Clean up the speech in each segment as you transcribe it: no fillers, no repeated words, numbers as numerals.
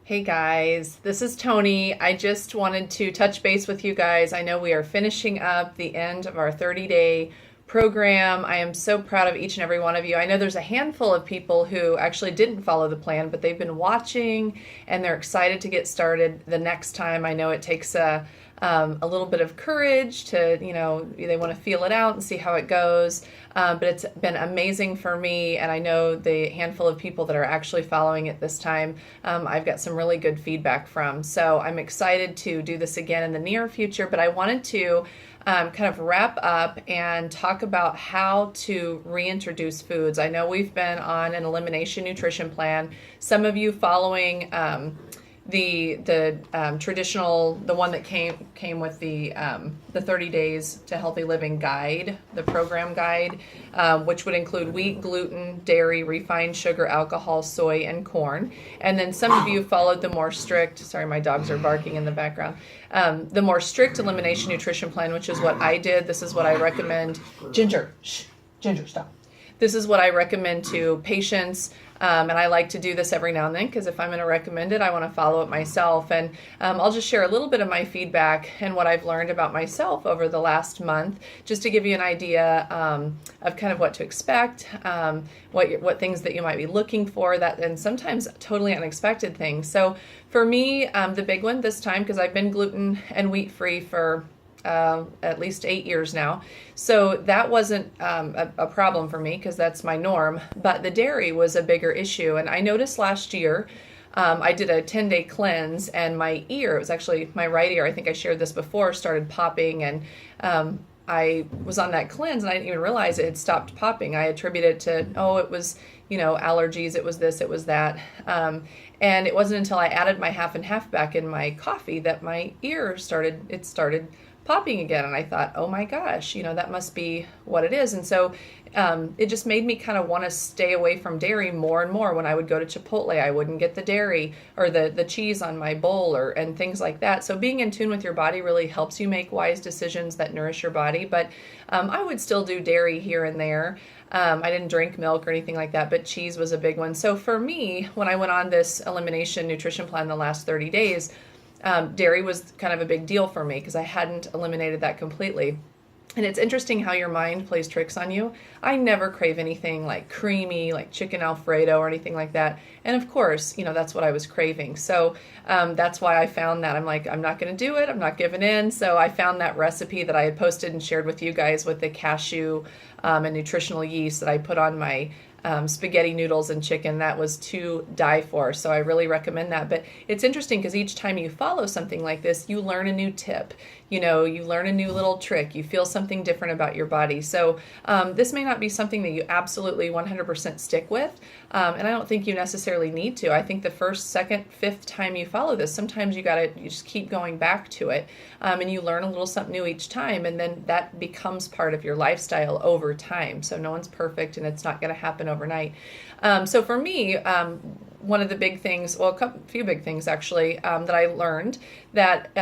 Hey guys, this is Tony. I just wanted to touch base with you guys. I know we are finishing up the end of our 30-day program. I am so proud of each and every one of you. I know there's a handful of people who actually didn't follow the plan, but they've been watching and they're excited to get started the next time. I know it takes a little bit of courage to, they want to feel it out and see how it goes. But it's been amazing for me, and I know the handful of people that are actually following it this time, I've got some really good feedback from. So I'm excited to do this again in the near future, but I wanted to kind of wrap up and talk about how to reintroduce foods. I know we've been on an elimination nutrition plan. Some of you following the traditional, the one that came with the 30 days to healthy living guide, the program guide, which would include wheat, gluten, dairy, refined sugar, alcohol, soy, and corn. And then some of you followed the more strict, sorry, my dogs are barking in the background, the more strict elimination nutrition plan, which is what I did. This is what I recommend. Ginger, shh, Ginger, stop. This is what I recommend to patients, and I like to do this every now and then because if I'm going to recommend it, I want to follow it myself. And I'll just share a little bit of my feedback and what I've learned about myself over the last month, just to give you an idea of kind of what to expect, what things that you might be looking for, that, and sometimes totally unexpected things. So for me, the big one this time, because I've been gluten and wheat free for at least 8 years now. So that wasn't a problem for me because that's my norm, but the dairy was a bigger issue. And I noticed last year, I did a 10-day cleanse and my ear, it was actually my right ear, I think I shared this before, started popping, and I was on that cleanse and I didn't even realize it had stopped popping. I attributed it to, it was, allergies, it was this, it was that. And it wasn't until I added my half and half back in my coffee that my ear started popping again, and I thought, oh my gosh, that must be what it is. And so it just made me kind of want to stay away from dairy more and more. When I would go to Chipotle, I wouldn't get the dairy or the cheese on my bowl and things like that. So being in tune with your body really helps you make wise decisions that nourish your body. But I would still do dairy here and there. I didn't drink milk or anything like that, but cheese was a big one. So for me, when I went on this elimination nutrition plan the last 30 days, dairy was kind of a big deal for me because I hadn't eliminated that completely. And it's interesting how your mind plays tricks on you. I never crave anything like creamy, like chicken Alfredo or anything like that. And of course, that's what I was craving. So that's why I found that. I'm like, I'm not going to do it. I'm not giving in. So I found that recipe that I had posted and shared with you guys with the cashew and nutritional yeast that I put on my spaghetti noodles and chicken. That was to die for. So I really recommend that. But it's interesting because each time you follow something like this, you learn a new tip. You learn a new little trick. You feel something different about your body. So this may not be something that you absolutely 100% stick with. And I don't think you necessarily need to. I think the first, second, fifth time you follow this, sometimes you just keep going back to it. And you learn a little something new each time. And then that becomes part of your lifestyle over time. So no one's perfect and it's not going to happen overnight. So for me, one of the big things, well, a few big things actually, that I learned that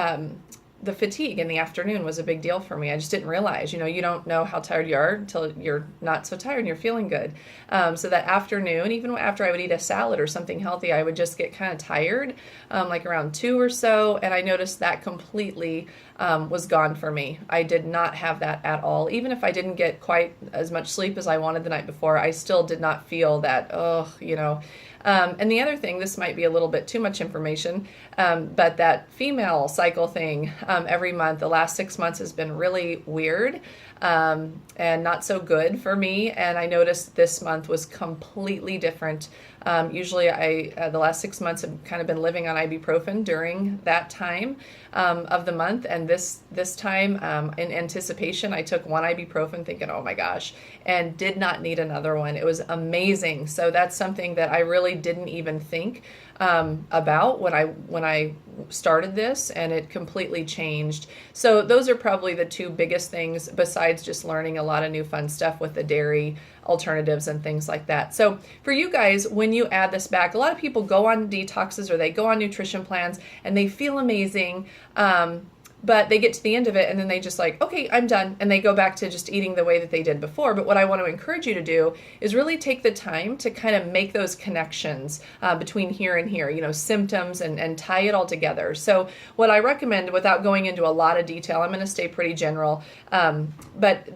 the fatigue in the afternoon was a big deal for me. I just didn't realize, you don't know how tired you are until you're not so tired and you're feeling good. So that afternoon, even after I would eat a salad or something healthy, I would just get kind of tired, like around 2 or so. And I noticed that completely was gone for me. I did not have that at all. Even if I didn't get quite as much sleep as I wanted the night before, I still did not feel that, and the other thing, this might be a little bit too much information, but that female cycle thing every month, the last 6 months has been really weird and not so good for me. And I noticed this month was completely different. Usually the last 6 months have kind of been living on ibuprofen during that time of the month. And this time in anticipation, I took one ibuprofen thinking, oh my gosh, and did not need another one. It was amazing. So that's something that I really didn't even think about when I started this, and it completely changed. So those are probably the two biggest things, besides just learning a lot of new fun stuff with the dairy alternatives and things like that. So for you guys, when you add this back, a lot of people go on detoxes or they go on nutrition plans and they feel amazing. but they get to the end of it and then they just like, okay, I'm done. And they go back to just eating the way that they did before. But what I want to encourage you to do is really take the time to kind of make those connections between here and here, symptoms, and tie it all together. So what I recommend, without going into a lot of detail, I'm going to stay pretty general, but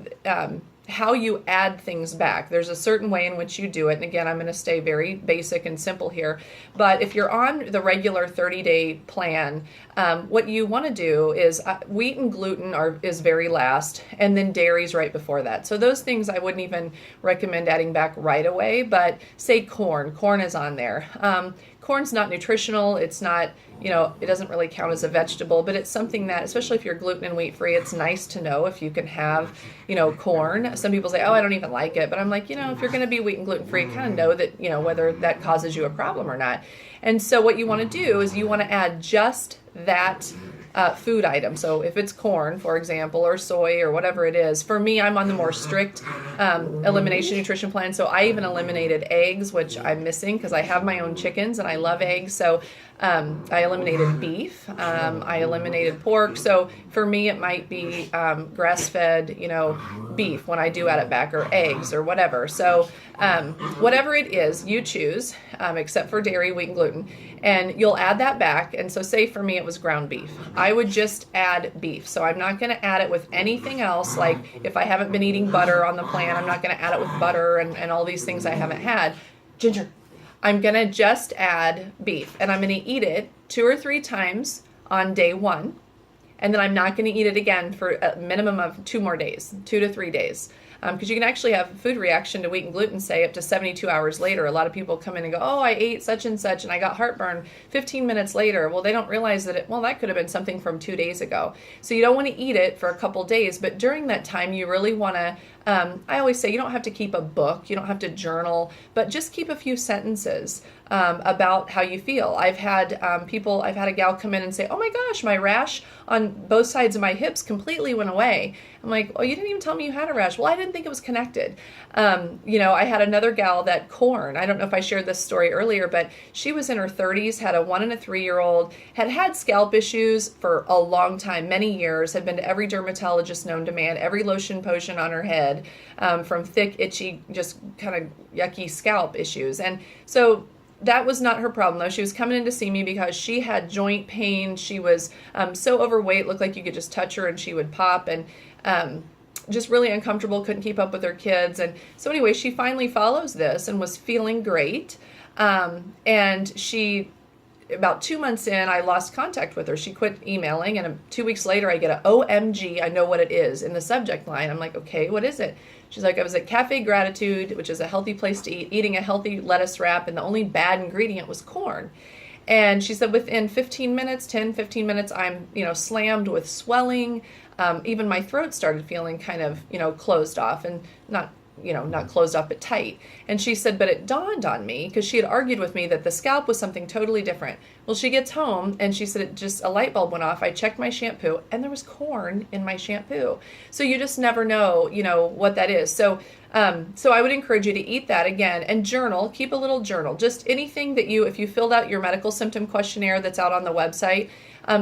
how you add things back. There's a certain way in which you do it. And again, I'm going to stay very basic and simple here. But if you're on the regular 30-day plan, what you want to do is wheat and gluten is very last, and then dairy's right before that. So those things I wouldn't even recommend adding back right away, but say corn. Corn is on there. Corn's not nutritional. It's not, it doesn't really count as a vegetable, but it's something that, especially if you're gluten and wheat free, it's nice to know if you can have, corn. Some people say, oh, I don't even like it. But I'm like, if you're going to be wheat and gluten free, kind of know that, whether that causes you a problem or not. And so what you want to do is you want to add just that food item. So if it's corn, for example, or soy or whatever it is, for me, I'm on the more strict elimination nutrition plan. So I even eliminated eggs, which I'm missing because I have my own chickens and I love eggs. So I eliminated beef. I eliminated pork. So for me, it might be grass-fed, beef when I do add it back, or eggs or whatever. So whatever it is, you choose, except for dairy, wheat, and gluten, and you'll add that back. And so say for me, it was ground beef. I would just add beef. So I'm not going to add it with anything else. Like if I haven't been eating butter on the plan, I'm not going to add it with butter and all these things I haven't had. Ginger. I'm going to just add beef, and I'm going to eat it 2 or 3 times on day 1. And then I'm not going to eat it again for a minimum of 2 more days, 2 to 3 days. Because you can actually have a food reaction to wheat and gluten, say, up to 72 hours later. A lot of people come in and go, oh, I ate such and such and I got heartburn 15 minutes later. Well, they don't realize that that could have been something from 2 days ago. So you don't want to eat it for a couple days, but during that time, you really want to, I always say you don't have to keep a book, you don't have to journal, but just keep a few sentences about how you feel. I've had a gal come in and say, oh my gosh, my rash on both sides of my hips completely went away. I'm like, oh, you didn't even tell me you had a rash. Well, I didn't think it was connected. I had another gal that corn, I don't know if I shared this story earlier, but she was in her 30s, had a 1 and a 3-year-old, had scalp issues for a long time, many years, had been to every dermatologist known to man, every lotion potion on her head, from thick, itchy, just kind of yucky scalp issues. And so that was not her problem, though. She was coming in to see me because she had joint pain. She was so overweight, looked like you could just touch her and she would pop, and just really uncomfortable, couldn't keep up with her kids. And so anyway, she finally follows this and was feeling great. And she, about 2 months in, I lost contact with her. She quit emailing, and 2 weeks later, I get a OMG, I know what it is, in the subject line. I'm like, okay, what is it? She's like, I was at Cafe Gratitude, which is a healthy place to eat, eating a healthy lettuce wrap, and the only bad ingredient was corn. And she said within 15 minutes, I'm, slammed with swelling. Even my throat started feeling kind of, closed off, and not closed off, but tight. And she said, but it dawned on me, because she had argued with me that the scalp was something totally different. Well, she gets home and she said a light bulb went off. I checked my shampoo and there was corn in my shampoo. So you just never know, what that is. So I would encourage you to eat that again and journal, keep a little journal, just anything that if you filled out your medical symptom questionnaire that's out on the website,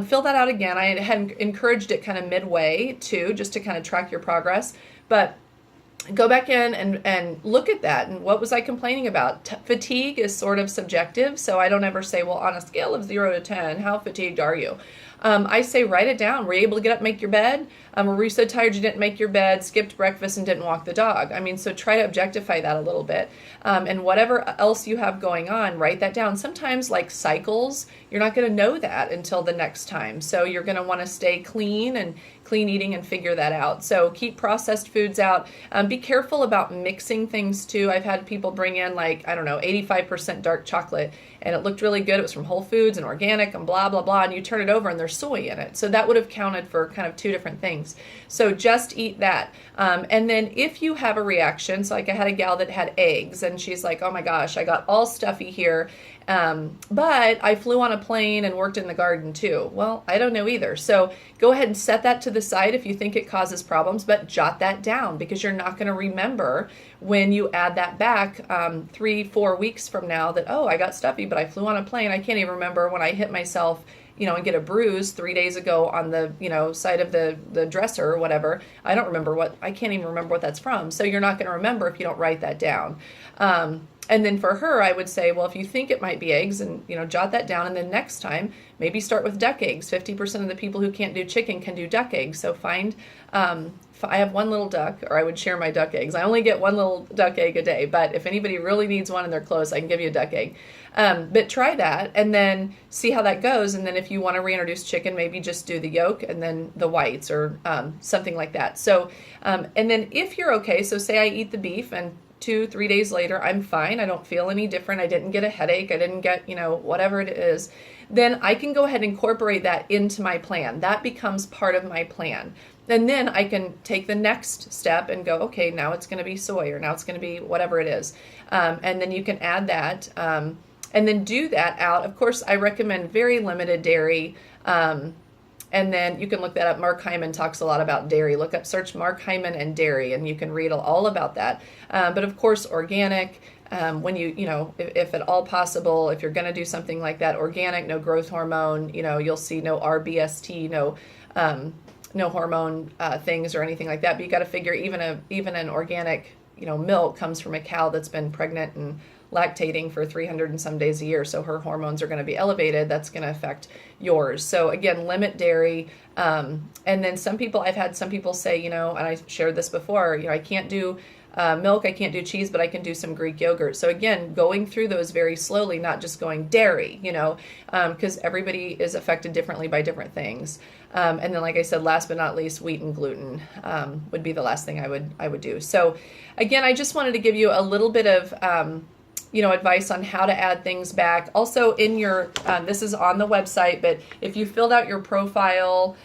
fill that out again. I had encouraged it kind of midway too, just to kind of track your progress, but go back in and look at that. And what was I complaining about? Fatigue is sort of subjective. So I don't ever say, well, on a scale of 0 to 10, how fatigued are you? I say, write it down. Were you able to get up and make your bed? Or were you so tired you didn't make your bed, skipped breakfast, and didn't walk the dog? So try to objectify that a little bit. And whatever else you have going on, write that down. Sometimes, like cycles, you're not going to know that until the next time. So you're going to want to stay clean eating and figure that out. So keep processed foods out. Be careful about mixing things too. I've had people bring in 85% dark chocolate, and it looked really good. It was from Whole Foods and organic and blah, blah, blah. And you turn it over and there's soy in it. So that would have counted for kind of 2 different things. So just eat that. And then if you have a reaction, so like I had a gal that had eggs and she's like, oh my gosh, I got all stuffy here. But I flew on a plane and worked in the garden too. Well, I don't know either. So go ahead and set that to the side if you think it causes problems, but jot that down because you're not going to remember when you add that back 3-4 weeks from now that, oh, I got stuffy, but I flew on a plane. I can't even remember when I hit myself, and get a bruise 3 days ago on the, side of the dresser or whatever. I can't even remember what that's from. So you're not going to remember if you don't write that down. And then for her, I would say, well, if you think it might be eggs, and jot that down, and then next time maybe start with duck eggs. 50% of the people who can't do chicken can do duck eggs. So find. I have one little duck, or I would share my duck eggs. I only get one little duck egg a day, but if anybody really needs one and they're close, I can give you a duck egg. But try that and then see how that goes. And then if you want to reintroduce chicken, maybe just do the yolk and then the whites or something like that. So, and then if you're okay, so say I eat the beef and 2-3 days later, I'm fine. I don't feel any different. I didn't get a headache. I didn't get, whatever it is. Then I can go ahead and incorporate that into my plan. That becomes part of my plan. And then I can take the next step and go, okay, now it's going to be soy, or now it's going to be whatever it is. And then you can add that and then do that out. Of course, I recommend very limited dairy. And then you can look that up. Mark Hyman talks a lot about dairy. Search Mark Hyman and dairy, and you can read all about that. But of course, organic, when if at all possible, if you're going to do something like that, organic, no growth hormone, you'll see no RBST, no hormone things or anything like that. But you got to figure even an organic, milk comes from a cow that's been pregnant and lactating for 300 and some days a year. So her hormones are going to be elevated. That's going to affect yours. So again, limit dairy. And then I've had some people say, and I shared this before, I can't do milk, I can't do cheese, but I can do some Greek yogurt. So again, going through those very slowly, not just going dairy, because everybody is affected differently by different things. And then, like I said, last but not least, wheat and gluten would be the last thing I would do. So again, I just wanted to give you a little bit of advice on how to add things back. Also in your, this is on the website, but if you filled out your profile,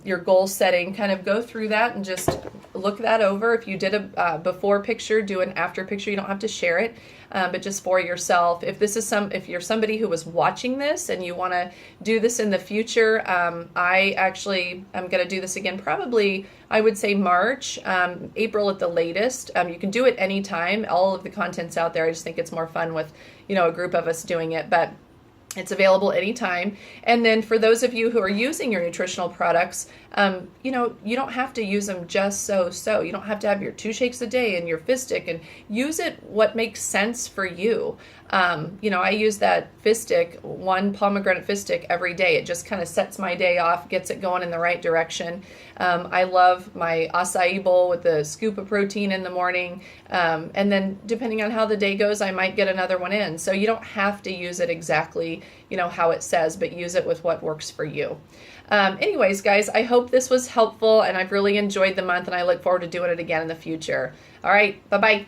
your goal setting, kind of go through that and just look that over. If you did a before picture, do an after picture. You don't have to share it, but just for yourself. If you're somebody who was watching this and you want to do this in the future, I actually am going to do this again, probably, I would say March, April at the latest. You can do it anytime. All of the content's out there. I just think it's more fun with, a group of us doing it, but it's available anytime. And then for those of you who are using your nutritional products, you don't have to use them just so. You don't have to have your 2 shakes a day and your Fistic, and use it what makes sense for you. I use that Fistic, 1 pomegranate Fistic every day. It just kind of sets my day off, gets it going in the right direction. I love my acai bowl with the scoop of protein in the morning. And then depending on how the day goes, I might get another one in. So you don't have to use it exactly, how it says, but use it with what works for you. Anyways, guys, I hope this was helpful, and I've really enjoyed the month, and I look forward to doing it again in the future. All right, bye-bye.